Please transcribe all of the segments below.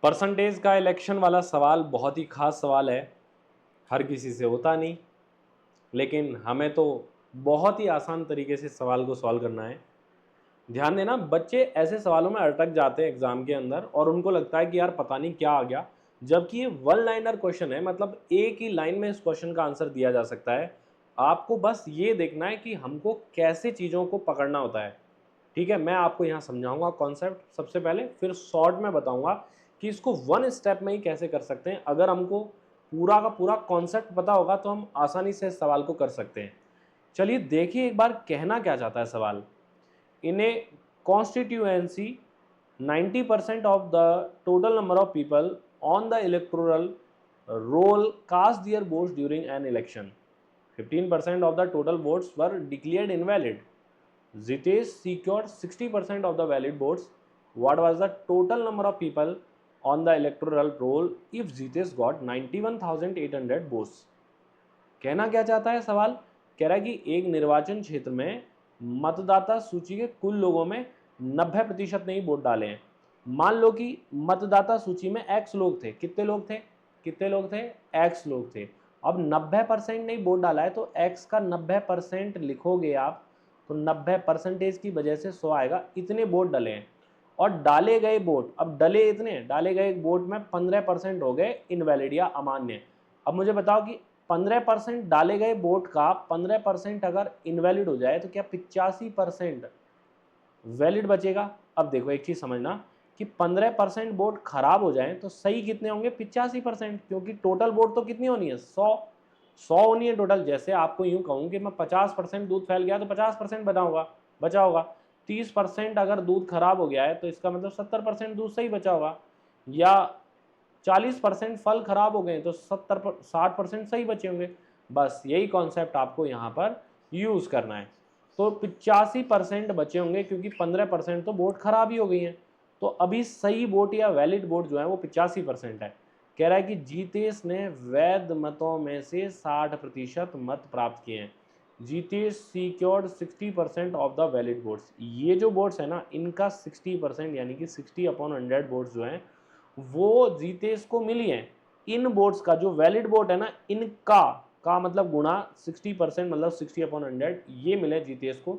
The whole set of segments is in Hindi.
परसेंटेज का इलेक्शन वाला सवाल बहुत ही खास सवाल है, हर किसी से होता नहीं, लेकिन हमें तो बहुत ही आसान तरीके से सवाल को सॉल्व करना है। ध्यान देना, बच्चे ऐसे सवालों में अटक जाते हैं एग्जाम के अंदर और उनको लगता है कि यार पता नहीं क्या आ गया, जबकि ये वन लाइनर क्वेश्चन है, मतलब एक ही लाइन में इस क्वेश्चन का आंसर दिया जा सकता है। आपको बस ये देखना है कि हमको कैसे चीज़ों को पकड़ना होता है। ठीक है, मैं आपको यहाँ समझाऊंगा कॉन्सेप्ट सबसे पहले, फिर शॉर्ट में बताऊंगा कि इसको वन स्टेप में ही कैसे कर सकते हैं। अगर हमको पूरा का पूरा कॉन्सेप्ट पता होगा तो हम आसानी से इस सवाल को कर सकते हैं। चलिए देखिए एक बार कहना क्या चाहता है सवाल। इन ए constituency 90% of the total number of people on the electoral roll cast their votes during an election. 15% of the total votes were declared invalid. Zitesh secured 60% of the valid votes. What was the total number of people on the electoral roll if Zitesh got 91,800 votes? कहना क्या चाहता है सवाल? कह रहा है कि एक निर्वाचन क्षेत्र में मतदाता सूची के कुल लोगों में 90% ने ही वोट डाले हैं। मान लो कि मतदाता सूची में एक्स लोग थे। कितने लोग थे? कितने लोग थे? एक्स लोग थे। अब 90% ने वोट डाला है तो एक्स का 90% लिखोगे आप तो 90 परसेंटेज की वजह से 100 आएगा। इतने वोट डले हैं और डाले गए वोट, अब डले इतने, डाले गए वोट में 15% हो गए इनवैलिड या अमान्य। अब मुझे बताओ कि 15% डाले गए वोट का 15% अगर इनवैलिड हो जाए तो क्या 85% वैलिड बचेगा? अब देखो एक चीज समझना कि 15% वोट खराब हो जाए तो सही कितने होंगे? 85%, क्योंकि टोटल वोट तो कितनी होनी है? 100 होनी है टोटल। जैसे आपको यूं कहूं कि मैं 50% दूध फैल गया तो 50% बचा होगा। 30% अगर दूध खराब हो गया है तो इसका मतलब 70% दूध सही बचा होगा, या 40% फल खराब हो गए तो 60% सही बचे होंगे। बस यही कॉन्सेप्ट आपको यहाँ पर यूज करना है। तो 85% बचे होंगे क्योंकि 15% तो वोट खराब ही हो गई हैं। तो अभी सही वोट या वैलिड वोट जो है वो 85% है। कह रहा है कि जीतेश ने वैध मतों में से 60% मत प्राप्त किए हैं। Jitesh secured 60% of the valid votes. ये जो वोट्स है ना, इनका 60% यानी कि 60/100 वोट्स जो हैं वो जीतेश को मिली हैं। इन वोट्स का जो वैलिड वोट है ना, इनका का मतलब गुणा 60% मतलब 60/100 ये मिले जीतेश को।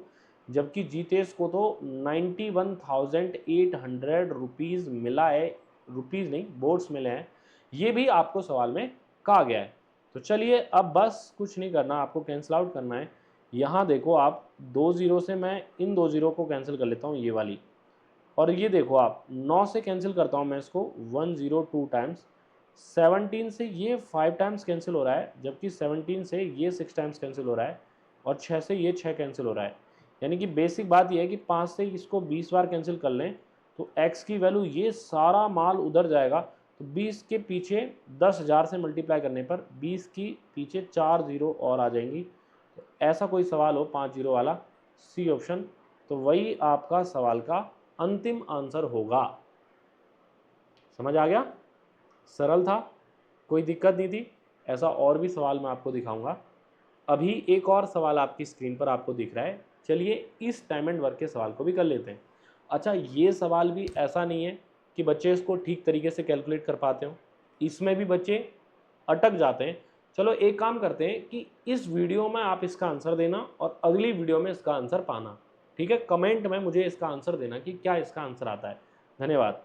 जबकि जीतेश को तो 91,800 रुपीज़ मिला है, रुपीज़ नहीं वोट्स मिले हैं। ये भी आपको सवाल में कहा गया है। तो चलिए अब बस कुछ नहीं करना, आपको कैंसिल आउट करना है। यहाँ देखो आप 2 जीरो से मैं इन 2 जीरो को कैंसिल कर लेता हूँ, ये वाली। और ये देखो आप 9 से कैंसिल करता हूँ मैं इसको 102 टाइम्स। 17 से ये 5 टाइम्स कैंसिल हो रहा है, जबकि 17 से ये 6 टाइम्स कैंसिल हो रहा है, और 6 से ये 6 कैंसिल हो रहा है। यानी कि बेसिक बात ये है कि 5 से इसको 20 बार कैंसिल कर लें तो x की वैल्यू, ये सारा माल उधर जाएगा तो 20 के पीछे 10,000 से मल्टीप्लाई करने पर 20 की पीछे 4 जीरो और आ जाएंगी। तो ऐसा कोई सवाल हो 5 जीरो वाला, सी ऑप्शन, तो वही आपका सवाल का अंतिम आंसर होगा। समझ आ गया? सरल था, कोई दिक्कत नहीं थी। ऐसा और भी सवाल मैं आपको दिखाऊंगा। अभी एक और सवाल आपकी स्क्रीन पर आपको दिख रहा है, चलिए इस टाइम एंड वर्क के सवाल को भी कर लेते हैं। अच्छा, ये सवाल भी ऐसा नहीं है कि बच्चे इसको ठीक तरीके से कैलकुलेट कर पाते हो, इसमें भी बच्चे अटक जाते हैं। चलो एक काम करते हैं कि इस वीडियो में आप इसका आंसर देना और अगली वीडियो में इसका आंसर पाना। ठीक है, कमेंट में मुझे इसका आंसर देना कि क्या इसका आंसर आता है। धन्यवाद।